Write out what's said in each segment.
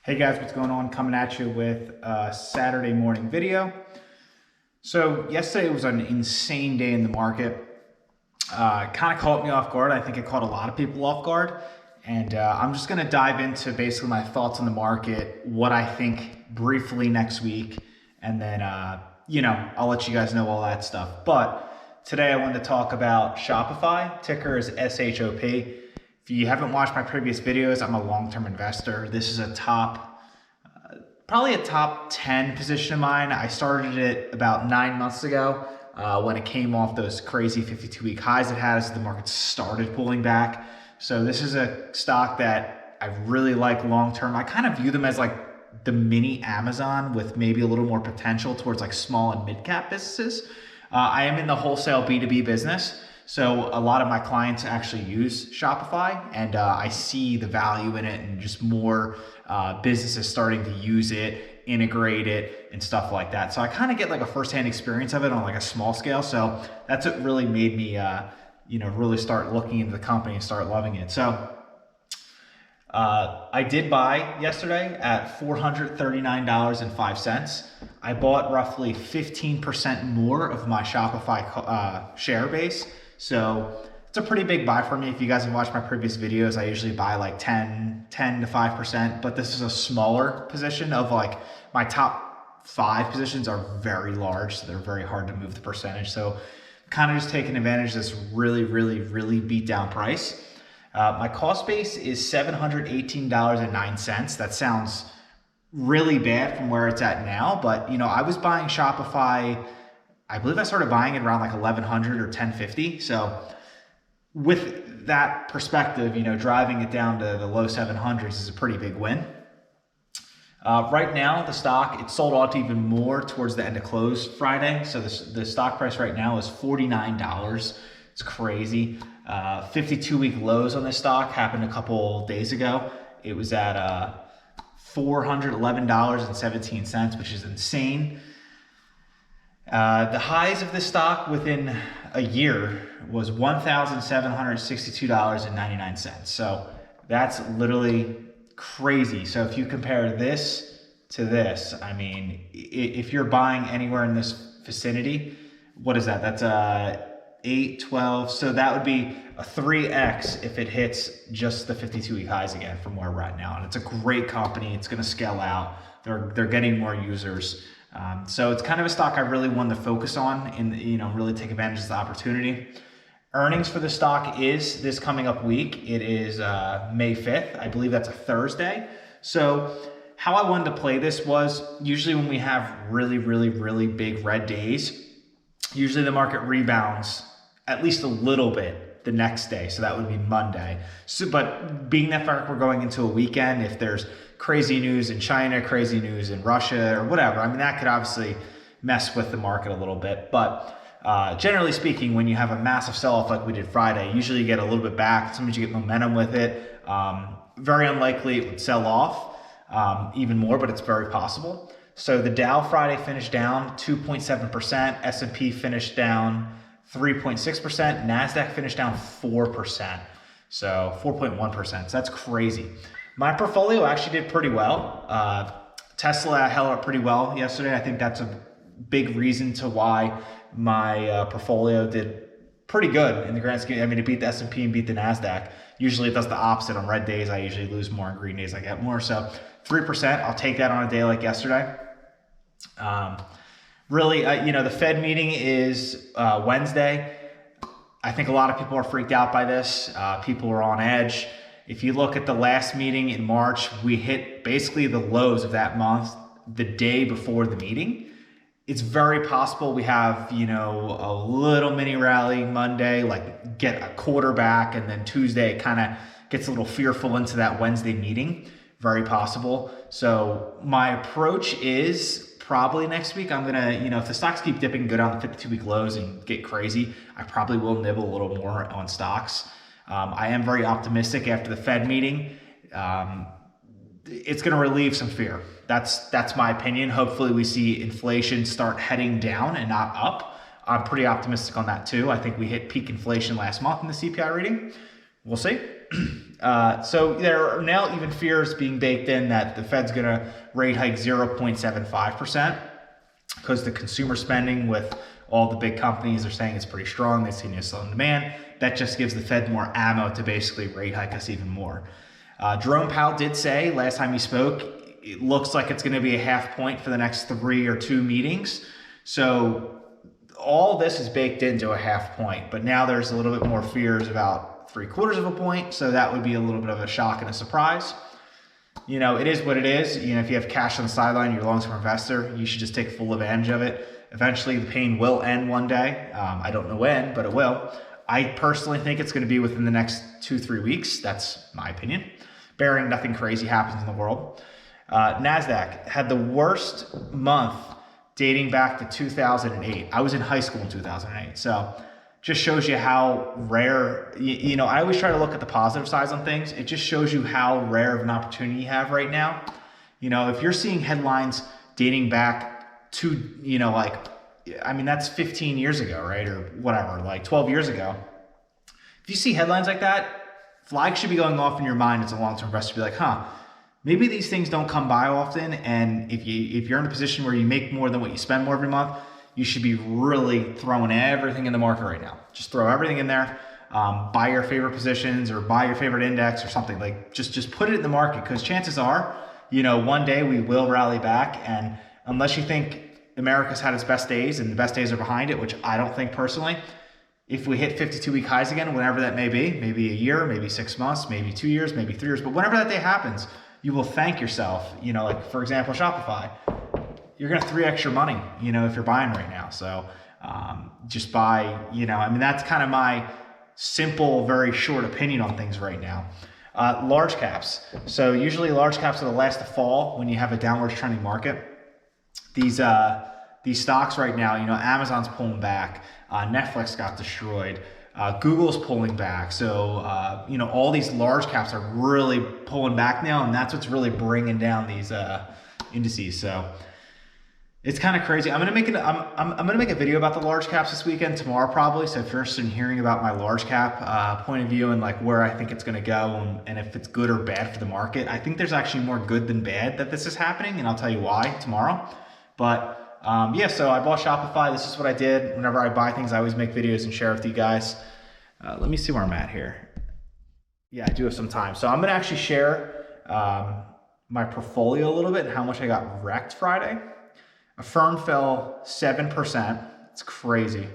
Hey guys, what's going on? Coming at you with a Saturday morning video. So yesterday was an insane day in the market. Kind of caught me off guard. I think it caught a lot of people off guard. And I'm just going to dive into basically my thoughts on the market, what I think briefly next week, and then, I'll let you guys know all that stuff. But today I wanted to talk about Shopify. Ticker is SHOP. If you haven't watched my previous videos, I'm a long-term investor. This is probably a top 10 position of mine. I started it about 9 months ago when it came off those crazy 52-week highs it had as the market started pulling back. So this is a stock that I really like long-term. I kind of view them as like the mini Amazon with maybe a little more potential towards like small and mid-cap businesses. I am in the wholesale B2B business. So a lot of my clients actually use Shopify, and I see the value in it, and just more businesses starting to use it, integrate it, and stuff like that. So I kind of get like a firsthand experience of it on like a small scale. So that's what really made me, really start looking into the company and start loving it. So I did buy yesterday at $439.05. I bought roughly 15% more of my Shopify share base. So it's a pretty big buy for me. If you guys have watched my previous videos, I usually buy like 10 to 5%, but this is a smaller position of like my top 5 positions are very large. So they're very hard to move the percentage. So kind of just taking advantage of this really beat down price. My cost base is $718.09. That sounds really bad from where it's at now, but I was buying Shopify. I believe I started buying it around like 1100 or 1050. So with that perspective, driving it down to the low 700s is a pretty big win. Right now, the stock, it sold off even more towards the end of close Friday. So the stock price right now is $49. It's crazy. 52-week lows on this stock happened a couple days ago. It was at $411.17, which is insane. The highs of this stock within a year was $1,762.99. So that's literally crazy. So if you compare this to this, I mean, if you're buying anywhere in this vicinity, what is that? That's 8, 12. So that would be a 3x if it hits just the 52-week highs again from where we're at now. And it's a great company. It's going to scale out. They're getting more users. So it's kind of a stock I really wanted to focus on and, really take advantage of the opportunity. Earnings for the stock is this coming up week. It is May 5th. I believe that's a Thursday. So how I wanted to play this was usually when we have really big red days, usually the market rebounds at least a little bit the next day. So that would be Monday. So, but being that we're going into a weekend, if there's crazy news in China, crazy news in Russia, or whatever, I mean, that could obviously mess with the market a little bit. But generally speaking, when you have a massive sell-off like we did Friday, usually you get a little bit back. Sometimes you get momentum with it. Very unlikely it would sell off even more, but it's very possible. So the Dow Friday finished down 2.7%, S&P finished down 3.6%, NASDAQ finished down 4%, so 4.1%, so that's crazy. My portfolio actually did pretty well. Tesla held up pretty well yesterday. I think that's a big reason to why my portfolio did pretty good in the grand scheme. I mean, it beat the S&P and beat the NASDAQ. Usually it does the opposite. On red days, I usually lose more. On green days, I get more. So 3%, I'll take that on a day like yesterday. The Fed meeting is Wednesday. I think a lot of people are freaked out by this. People are on edge. If you look at the last meeting in March, we hit basically the lows of that month the day before the meeting. It's very possible we have, a little mini rally Monday, like get a quarter back, and then Tuesday it kind of gets a little fearful into that Wednesday meeting. Very possible. So my approach is probably next week, I'm going to, if the stocks keep dipping, go down to 52-week lows and get crazy, I probably will nibble a little more on stocks. I am very optimistic after the Fed meeting. It's going to relieve some fear. That's my opinion. Hopefully we see inflation start heading down and not up. I'm pretty optimistic on that too. I think we hit peak inflation last month in the CPI reading. We'll see. So there are now even fears being baked in that the Fed's going to rate hike 0.75% because the consumer spending with all the big companies are saying it's pretty strong. They've seen a slow in demand. That just gives the Fed more ammo to basically rate hike us even more. Jerome Powell did say last time he spoke, it looks like it's going to be a 0.5 point for the next 3 or 2 meetings. So all this is baked into a 0.5 point, but now there's a little bit more fears about 0.75 point. So that would be a little bit of a shock and a surprise. You know, it is what it is. You know, if you have cash on the sideline, you're a long-term investor, you should just take full advantage of it. Eventually the pain will end one day. I don't know when, but it will. I personally think it's going to be within the next 2-3 weeks. That's my opinion, barring nothing crazy happens in the world. NASDAQ had the worst month dating back to 2008. I was in high school in 2008. So just shows you how rare, you know, I always try to look at the positive sides on things. It just shows you how rare of an opportunity you have right now. You know, if you're seeing headlines dating back to, you know, like, I mean, that's 15 years ago, right? Or whatever, like 12 years ago. If you see headlines like that, flags should be going off in your mind as a long-term investor. Be like, huh, maybe these things don't come by often. And if you're in a position where you make more than what you spend more every month, you should be really throwing everything in the market right now. Just throw everything in there. Buy your favorite positions or buy your favorite index or something. Like just put it in the market, because chances are, you know, one day we will rally back. And unless you think America's had its best days and the best days are behind it, which I don't think personally, if we hit 52-week highs again, whenever that may be, maybe a year, maybe 6 months, maybe 2 years, maybe 3 years, but whenever that day happens, you will thank yourself. You know, like for example, Shopify, you're going to 3x your money, you know, if you're buying right now. So just buy, you know, I mean, that's kind of my simple, very short opinion on things right now. Large caps. So usually large caps are the last to fall when you have a downward trending market. These stocks right now, you know, Amazon's pulling back, Netflix got destroyed, Google's pulling back. So, you know, all these large caps are really pulling back now, and that's what's really bringing down these indices. So it's kind of crazy. I'm gonna make a video about the large caps this weekend, tomorrow probably. So if you're interested in hearing about my large cap point of view and like where I think it's gonna go and if it's good or bad for the market, I think there's actually more good than bad that this is happening, and I'll tell you why tomorrow. But yeah, so I bought Shopify. This is what I did. Whenever I buy things, I always make videos and share with you guys. Let me see where I'm at here. Yeah, I do have some time. So I'm gonna actually share my portfolio a little bit and how much I got wrecked Friday. Affirm fell 7%. It's crazy.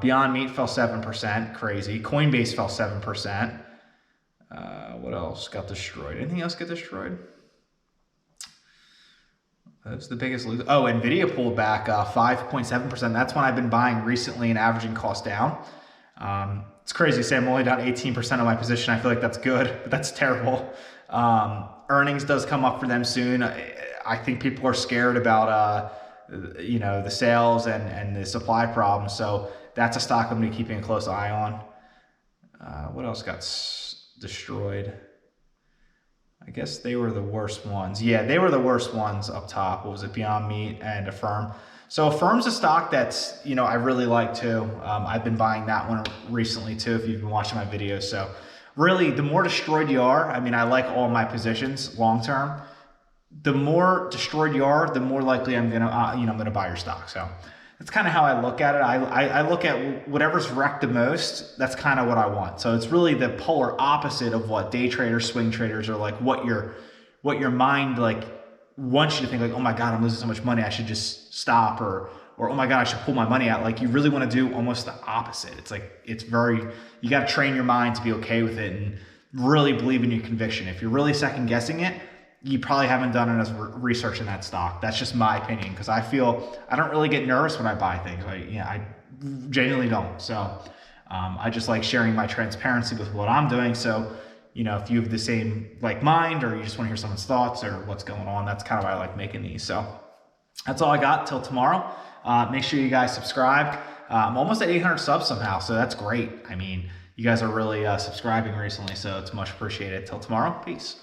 Beyond Meat fell 7%. Crazy. Coinbase fell 7%. What else got destroyed? Anything else get destroyed? That's the biggest loser. Oh, Nvidia pulled back 5.7%. That's when I've been buying recently and averaging cost down. It's crazy to say I'm only down 18% of my position. I feel like that's good, but that's terrible. Earnings does come up for them soon. I think people are scared about, you know, the sales and the supply problems. So that's a stock I'm going to be keeping a close eye on. What else got destroyed? I guess they were the worst ones. Yeah, they were the worst ones up top. What was it? Beyond Meat and Affirm. So Affirm's a stock that's, you know, I really like too. I've been buying that one recently too, if you've been watching my videos. So really, the more destroyed you are, I mean, I like all my positions long term. The more destroyed you are, the more likely I'm gonna, you know, I'm gonna buy your stock. So that's kind of how I look at it. I look at whatever's wrecked the most. That's kind of what I want. So it's really the polar opposite of what day traders, swing traders are like. What your mind like wants you to think like, oh my God, I'm losing so much money, I should just stop, or oh my God, I should pull my money out. Like you really want to do almost the opposite. It's like you got to train your mind to be okay with it and really believe in your conviction. If you're really second guessing it, you probably haven't done enough research in that stock. That's just my opinion, because I feel I don't really get nervous when I buy things. I genuinely don't. So I just like sharing my transparency with what I'm doing. So, you know, if you have the same like mind, or you just want to hear someone's thoughts or what's going on, that's kind of why I like making these. So that's all I got till tomorrow. Make sure you guys subscribe. I'm almost at 800 subs somehow, so that's great. I mean, you guys are really subscribing recently, so it's much appreciated. Till tomorrow, peace.